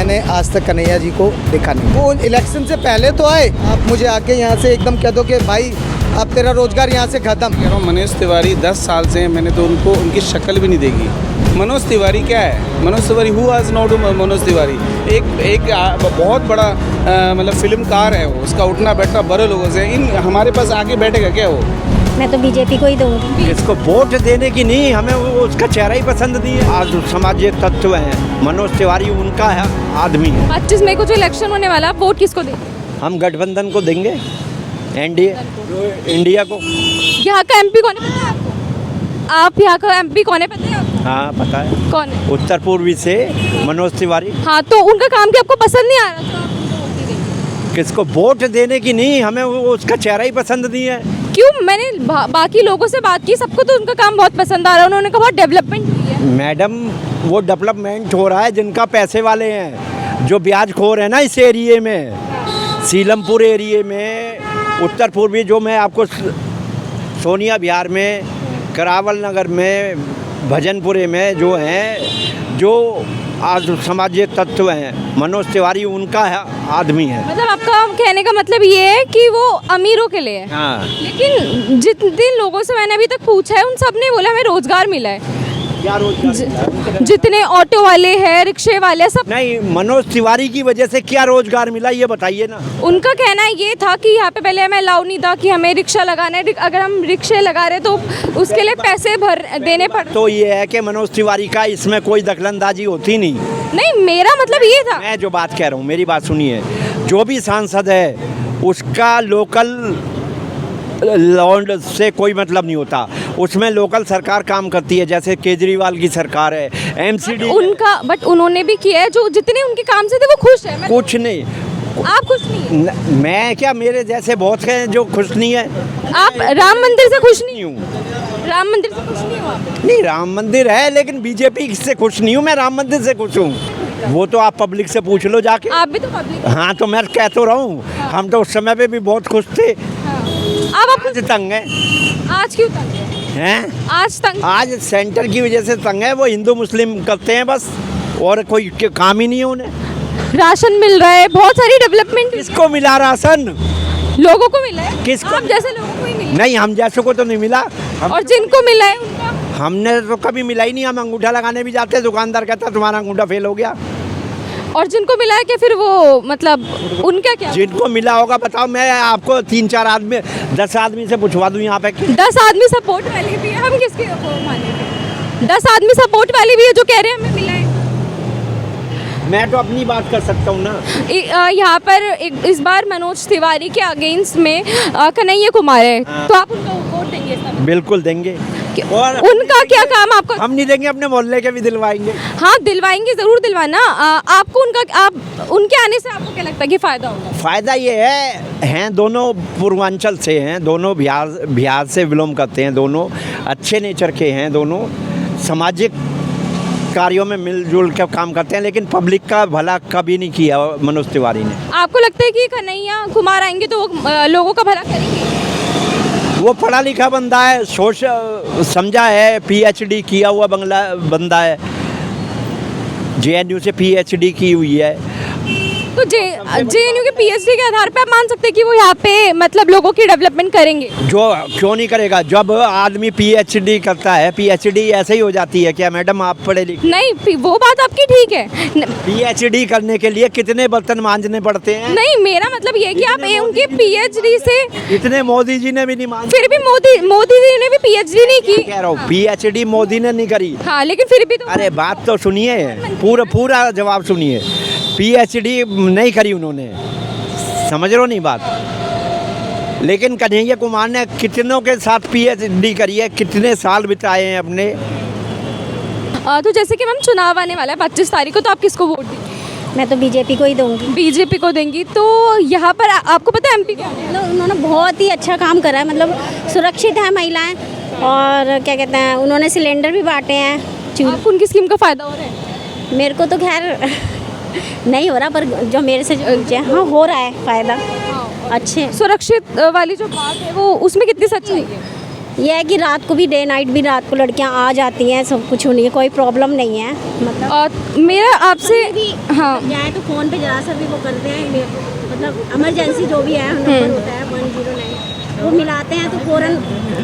मैंने आज तक कन्हैया जी को देखा नहीं। वो इलेक्शन से पहले तो आए, आप मुझे आके यहाँ से एकदम कह दो कि भाई अब तेरा रोजगार यहाँ से खत्म। कह रहा हूँ मनोज तिवारी 10 साल से मैंने तो उनकी शक्ल भी नहीं देखी। मनोज तिवारी क्या है? Manoj Tiwari who has not Manoj Tiwari एक बहुत बड़ा मतलब फिल्मकार है वो, उसका उठना बैठना बड़े लोगों से। इन हमारे पास आके बैठेगा क्या वो? मैं तो बीजेपी को ही दूंगी। इसको वोट देने की नहीं, हमें वो उसका चेहरा ही पसंद नहीं है। आज सामाजिक तत्व हैं, मनोज तिवारी उनका है आदमी है। 25 मई को जो इलेक्शन होने वाला, वोट किसको देंगे? हम गठबंधन को देंगे, एनडीए इंडिया को। यहाँ का एमपी कौन है पता है आपको? आप यहाँ का एमपी कौन है पता है आपको? हाँ पता है, कौन है? उत्तर पूर्वी से मनोज तिवारी। हाँ, तो उनका काम क्या आपको पसंद नहीं आ रहा? तो आप उनको वोट ही देंगे। किसको वोट देने की नहीं, हमें वो उसका चेहरा ही पसंद नहीं है। क्यों? मैंने बाकी लोगों से बात की, सबको तो उनका काम बहुत पसंद आ रहा है। उन्होंने कहा बहुत डेवलपमेंट हुई है। मैडम वो डेवलपमेंट हो रहा है जिनका पैसे वाले हैं, जो ब्याज खोर है ना इस एरिए में, सीलमपुर एरिए में, उत्तर पूर्वी, जो मैं आपको सोनिया विहार में, करावल नगर में, भजनपुरे में जो हैं, जो आज सामाजिक तत्व हैं, मनोज तिवारी उनका है आदमी है। मतलब आपका कहने का मतलब ये है कि वो अमीरों के लिए है। हाँ। लेकिन जितने लोगों से मैंने अभी तक पूछा है, उन सब ने बोला हमें रोजगार मिला है। क्या रोजगार? जितने ऑटो वाले हैं, रिक्शे वाले, सब नहीं, मनोज तिवारी की वजह से क्या रोजगार मिला ये बताइए ना। उनका कहना ये था कि यहाँ पे पहले हमें अलाउ नहीं था कि हमें रिक्शा लगाना है, अगर हम रिक्शे लगा रहे तो उसके लिए पैसे देने पड़। तो ये है कि मनोज तिवारी का इसमें कोई दखलंदाजी होती नहीं, मेरा मतलब ये था। मैं जो बात कह रहा हूँ, मेरी बात सुनिए, जो भी सांसद है उसका लोकल लॉन्ड से कोई मतलब नहीं होता, उसमें लोकल सरकार काम करती है। जैसे केजरीवाल की सरकार है, एमसीडी उनका, बट उन्होंने भी किया है, जो जितने उनके काम से थे वो खुश है। कुछ नहीं। आप खुश नहीं है? मैं क्या, मेरे जैसे बहुत हैं जो खुश नहीं है। आप राम मंदिर से खुश नहीं हूँ? राम मंदिर से खुश नहीं हो आप? नहीं, राम मंदिर है लेकिन बीजेपी से खुश नहीं हूँ, मैं राम मंदिर से खुश हूँ। वो तो आप पब्लिक से पूछ लो जाके। आप भी तो पब्लिक। हाँ, तो मैं कह तो रहा हूँ, हम तो उस समय पे भी बहुत खुश थे। आप आज तंग है। आज क्यों तंग हैं? आज तंग? आज सेंटर की वजह से तंग है। वो हिंदू मुस्लिम करते हैं बस, और कोई काम ही नहीं है उन्हें। राशन मिल रहा है, बहुत सारी डेवलपमेंट। किसको मिला राशन? लोगों को मिला है। किसको? आप जैसे लोगों को ही मिला। नहीं, हम जैसों को तो नहीं मिला। और जिनको मिला है उनका? हमने तो कभी मिला ही नहीं। हम अंगूठा लगाने भी जाते हैं, दुकानदार कहता तुम्हारा अंगूठा फेल हो गया। और जिनको मिला है कि फिर वो मतलब उनका क्या? जिनको मिला होगा बताओ, मैं आपको 3-4 आदमी 10 आदमी से पूछवा दूं यहाँ पे। 10 आदमी सपोर्ट वाले भी है, हम किसके वो मानेंगे? 10 आदमी सपोर्ट वाले भी है जो कह रहे हैं हमें मिला है। मैं तो अपनी बात कर सकता हूँ ना। यहाँ पर इस बार मनोज तिवारी के अगेंस्ट में कन्हैया कुमार है, तो आप उनको वोट देंगे? बिल्कुल देंगे। और उनका क्या काम आपको? हम नहीं देंगे, अपने मोहल्ले के भी दिलवाएंगे। हाँ, दिलवाएंगे, जरूर दिलवाना। आपको आप उनके आने से आपको क्या लगता है कि फायदा होगा? फायदा ये हैं दोनों पूर्वांचल से हैं, दोनों बिहार से बिलोंग करते हैं, दोनों अच्छे नेचर के हैं, दोनों सामाजिक कार्यों में मिलजुल कर काम करते हैं, लेकिन पब्लिक का भला कभी नहीं किया मनोज तिवारी ने। आपको लगता है कि कन्हैया कुमार आएंगे तो वो लोगों का भला करेंगे? वो पढ़ा लिखा बंदा है, सोच समझा है, पीएचडी किया हुआ बंदा है, जेएनयू से पीएचडी की हुई है। तो जेएनयू के पीएचडी के आधार पे आप मान सकते हैं कि वो यहाँ पे मतलब लोगों की डेवलपमेंट करेंगे? जो क्यों नहीं करेगा, जब आदमी पीएचडी करता है। पीएचडी ऐसे ही हो जाती है क्या मैडम, आप पढ़े लिखे? नहीं, वो बात आपकी ठीक है। पीएचडी करने के लिए कितने बर्तन मांजने पड़ते हैं? नहीं, मेरा मतलब ये है कि आप उनके पीएचडी से, इतने मोदी जी ने भी नहीं मांगे। फिर भी मोदी जी ने भी पीएचडी नहीं की। कह रहा हूँ पीएचडी मोदी ने नहीं करी। हाँ, लेकिन फिर भी तो। अरे बात तो सुनिए, पूरा जवाब सुनिए। पीएचडी नहीं करी उन्होंने, समझ रहे हो नहीं बात। लेकिन कन्हैया कुमार ने कितनों के साथ पीएचडी करी है, कितने साल बिताए हैं अपने। तो जैसे कि मैम चुनाव आने वाला है 25 तारीख को, तो आप किसको वोट देंगे? मैं तो बीजेपी को ही दूंगी। बीजेपी को देंगी। तो यहाँ पर आपको पता है एमपी क्या है? मतलब उन्होंने बहुत ही अच्छा काम करा है, मतलब सुरक्षित है महिलाएं, और क्या कहते हैं, उन्होंने सिलेंडर भी बांटे हैं। आपको उनकी स्कीम का फायदा हो रहा है? मेरे को तो खैर नहीं हो रहा, पर जो मेरे से हाँ हो रहा है फायदा। अच्छे सुरक्षित वाली जो बात है वो उसमें कितनी सच्चाई है? ये है कि रात को भी, डे नाइट भी रात को लड़कियां आ जाती हैं, सब कुछ नहीं है, कोई प्रॉब्लम नहीं है। मतलब और मेरा आपसे हाँ जाए तो फ़ोन पे जरा सा भी वो करते हैं, मतलब इमरजेंसी जो भी है नंबर होता है 109, वो मिलाते हैं तो फ़ौरन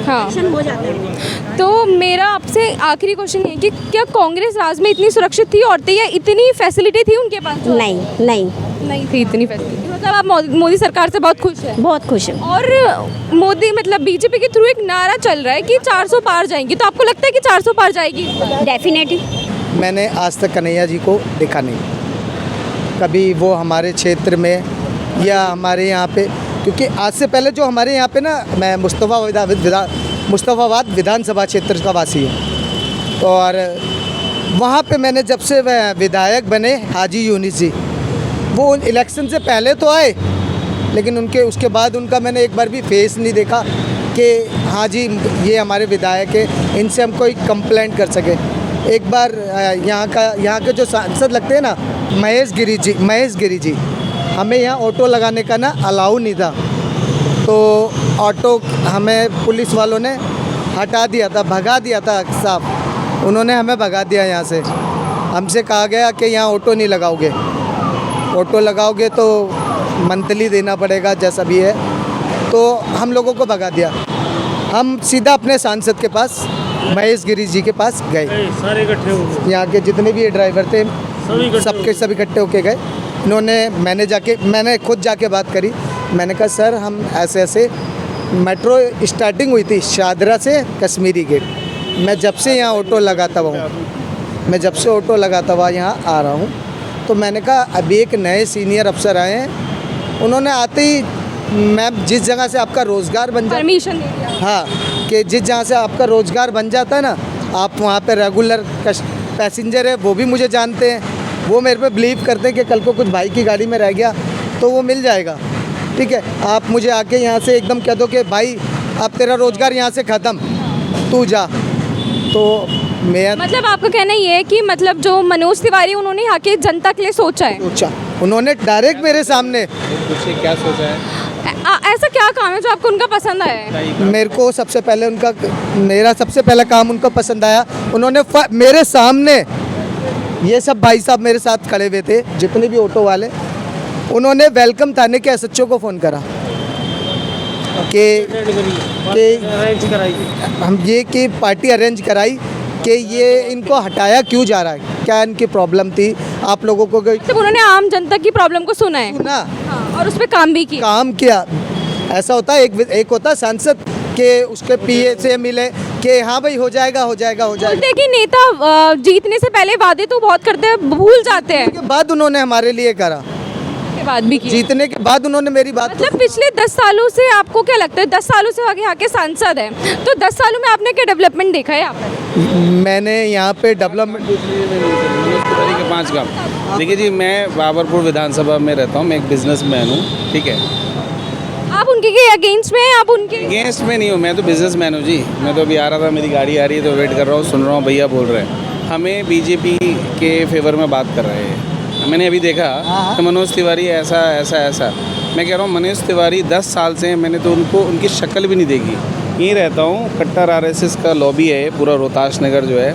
हाँ। एक्शन हो जाता है। तो मेरा आपसे आखिरी क्वेश्चन ये है कि क्या कांग्रेस राज में इतनी सुरक्षित थी औरतें, या इतनी फैसिलिटी थी उनके पास? नहीं नहीं थी इतनी फैसिलिटी। मतलब आप मोदी सरकार से बहुत खुश हैं? बहुत खुश हूँ। और मोदी मतलब बीजेपी के थ्रू एक नारा चल रहा है कि 400 पार जाएंगी, तो आपको लगता है कि 400 पार जाएगी? डेफिनेटली। मैंने आज तक कन्हैया जी को देखा नहीं, कभी वो हमारे क्षेत्र में या हमारे यहाँ पे, क्योंकि आज से पहले जो हमारे यहाँ पे ना, मैं मुस्तफ़ाबाद विधानसभा क्षेत्र का वासी हूँ, और वहाँ पे मैंने जब से वह विधायक बने हाजी यूनिस जी, वो इलेक्शन से पहले तो आए, लेकिन उसके बाद उनका मैंने एक बार भी फेस नहीं देखा कि हाँ जी ये हमारे विधायक है, इनसे हम कोई कंप्लेंट कर सके। एक बार यहाँ के जो सांसद लगते हैं ना, महेश गिरी जी, हमें यहाँ ऑटो लगाने का ना अलाउ नहीं था, तो ऑटो हमें पुलिस वालों ने हटा दिया था, भगा दिया था साहब, उन्होंने हमें भगा दिया यहाँ से। हमसे कहा गया कि यहाँ ऑटो नहीं लगाओगे, ऑटो लगाओगे तो मंथली देना पड़ेगा जैसा भी है, तो हम लोगों को भगा दिया। हम सीधा अपने सांसद के पास, महेश गिरी जी के पास गए, सारे इकट्ठे हो गए, यहाँ के जितने भी ड्राइवर थे सब इकट्ठे होके गए। मैंने खुद जाके बात करी, मैंने कहा सर हम ऐसे मेट्रो स्टार्टिंग हुई थी शादरा से कश्मीरी गेट, मैं जब से यहाँ ऑटो लगाता हुआ यहाँ आ रहा हूँ, तो मैंने कहा अभी एक नए सीनियर अफसर आए हैं, उन्होंने आते ही मैम जिस जगह से आपका रोज़गार बन जाता, परमिशन दे दिया। हाँ, कि जिस जगह से आपका रोज़गार बन जाता है ना, आप वहाँ पे रेगुलर पैसेंजर है, वो भी मुझे जानते हैं, वो मेरे पे बिलीव करते हैं कि कल को कुछ भाई की गाड़ी में रह गया तो वो मिल जाएगा, ठीक है, आप मुझे आके यहाँ से एकदम कह दो कि भाई अब तेरा रोज़गार यहाँ से ख़त्म, तू जा। तो मैं मतलब आपका कहना ये है कि मतलब जो मनोज तिवारी उन्होंने यहाँ के जनता के लिए सोचा है? उन्होंने डायरेक्ट मेरे सामने, पूछिए क्या सोचा है? ऐसा क्या काम है जो आपको उनका पसंद आया है? मेरे को मेरा सबसे पहला काम उनको पसंद आया, उन्होंने मेरे सामने, ये सब भाई साहब मेरे साथ खड़े हुए थे जितने भी ऑटो वाले, उन्होंने वेलकम थाने के एसएचओ को फ़ोन करा कि हम ये कि पार्टी अरेंज कराई कि ये इनको हटाया क्यों जा रहा है, क्या इनकी प्रॉब्लम थी, आप लोगों को मतलब उन्होंने आम जनता की प्रॉब्लम को सुना है ना, हाँ, और उस पर काम भी किया। काम किया। ऐसा होता है, एक होता है सांसद के उसके पीए से मिले कि हाँ भाई हो जाएगा। बोलते हैं कि नेता जीतने से पहले वादे तो बहुत करते हैं, भूल जाते हैं। के बाद उन्होंने हमारे लिए करा, के बाद भी किया। जीतने के बाद उन्होंने मेरी बात मतलब पिछले 10 सालों से आपको क्या लगता है, 10 सालों से आगे यहाँ के सांसद हैं, तो 10 सालों में आपने क्या डेवलपमेंट देखा है यहाँ पर? मैंने यहाँ पे डेवलपमेंट के 5 काम। देखिए जी, मैं बाबरपुर विधानसभा में रहता हूँ, मैं एक बिजनेसमैन हूँ, ठीक है। आप उनके अगेंस्ट में हैं? आप उनके अगेंस्ट में नहीं हूँ, मैं तो बिजनेसमैन हूँ जी। मैं तो अभी आ रहा था, मेरी गाड़ी आ रही है तो वेट कर रहा हूँ, सुन रहा हूँ भैया बोल रहे हैं हमें बीजेपी के फेवर में बात कर रहे हैं। मैंने अभी देखा तो मनोज तिवारी ऐसा मैं कह रहा हूँ मनोज तिवारी 10 साल से मैंने तो उनकी शक्ल भी नहीं देखी। यहीं रहता हूँ, कट्टर आरएसएस का लॉबी है पूरा रोहतास नगर जो है।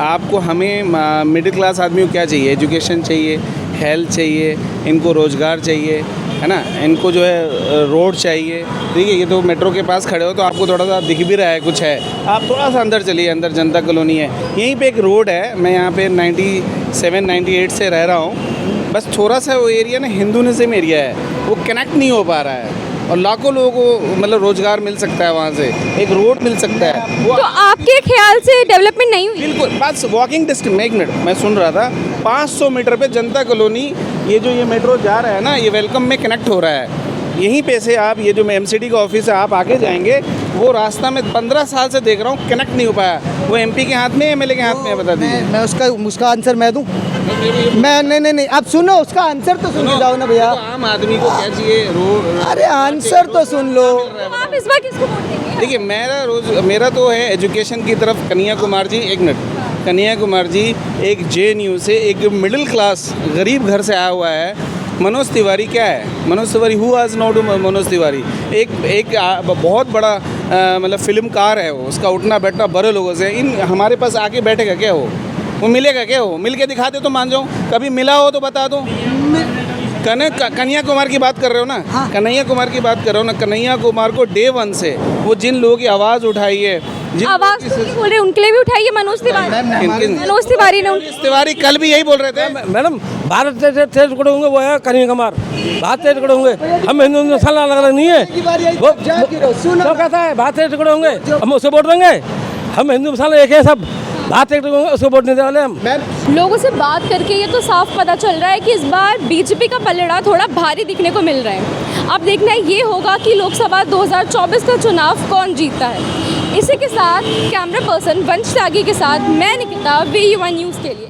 आपको हमें मिडिल क्लास आदमी को क्या चाहिए? एजुकेशन चाहिए, हेल्थ चाहिए, इनको रोज़गार चाहिए, है ना, इनको जो है रोड चाहिए। ठीक है, ये तो मेट्रो के पास खड़े हो तो आपको थोड़ा सा दिख भी रहा है कुछ है, आप थोड़ा सा अंदर चलिए, अंदर जनता कॉलोनी है, यहीं पे एक रोड है। मैं यहाँ पे 97-98 से रह रहा हूँ, बस थोड़ा सा वो एरिया ना हिंदूनिज़्म एरिया है, वो कनेक्ट नहीं हो पा रहा है और लाखों लोगों को मतलब रोज़गार मिल सकता है, वहाँ से एक रोड मिल सकता है। तो आपके ख्याल से डेवलपमेंट नहीं हुई? बिल्कुल, बस वॉकिंग डिस्टेंस, 1 मिनट मैं सुन रहा था, 500 मीटर पे जनता कॉलोनी, ये जो ये मेट्रो जा रहा है ना, ये वेलकम में कनेक्ट हो रहा है। यहीं पे से आप ये जो एमसीडी का ऑफिस है आप आगे जाएंगे, वो रास्ता में 15 साल से देख रहा हूँ कनेक्ट नहीं हो पाया। वो एमपी के हाथ में, एमएलए के हाथ में है, बता दीजिए। मैं उसका आंसर मैं दूँ? मैं नहीं, आप सुनो, उसका आंसर तो सुन जाओ ना भैया। तो आम आदमी को क्या चाहिए? अरे आंसर तो सुन लो। तो आप इस बार किसको वोट देंगे? देखिए मेरा तो है एजुकेशन की तरफ। कन्हैया कुमार जी, 1 मिनट, कन्हैया कुमार जी एक JNU से, एक मिडिल क्लास गरीब घर से आया हुआ है, मनोज तिवारी क्या है? Manoj Tiwari, who has note Manoj Tiwari? एक बहुत बड़ा मतलब फिल्मकार है वो, उसका उठना बैठना बड़े लोगों से। इन हमारे पास आके बैठेगा क्या वो मिलेगा क्या? वो मिल के दिखा दे तो मान जाऊँ, कभी मिला हो तो बता दो। कन्हैया कुमार की बात कर रहे हो ना? हाँ। कन्हैया कुमार की बात कर रहे हो ना? कन्हैया कुमार को डे 1 से वो जिन लोगों की आवाज़ उठाई है, आवाज़ तो नहीं बोल रहे, उनके लिए भी उठाई है मनोज तिवारी। मनोज तिवारी ने तिवारी कल भी यही बोल रहे थे। मैडम भारत से टुकड़े होंगे वो है कन्हैया कुमार, भारत से टुकड़े होंगे। हम हिंदू मुसलमान अलग अलग नहीं है। वो कहता है भारत से टुकड़े होंगे, हम उसे वोट देंगे। हम हिंदू मुसलमान एक है सब, भारत से टुकड़े होंगे उसको वोट नहीं देने वाले हम। लोगों से बात करके ये तो साफ पता चल रहा है कि इस बार बीजेपी का पलड़ा थोड़ा भारी दिखने को मिल रहा है। अब देखना ये होगा कि लोकसभा 2024 का चुनाव कौन जीतता है। इसी के साथ कैमरा पर्सन वंश त्यागी के साथ मैं निकिता, VU1 न्यूज़ के लिए।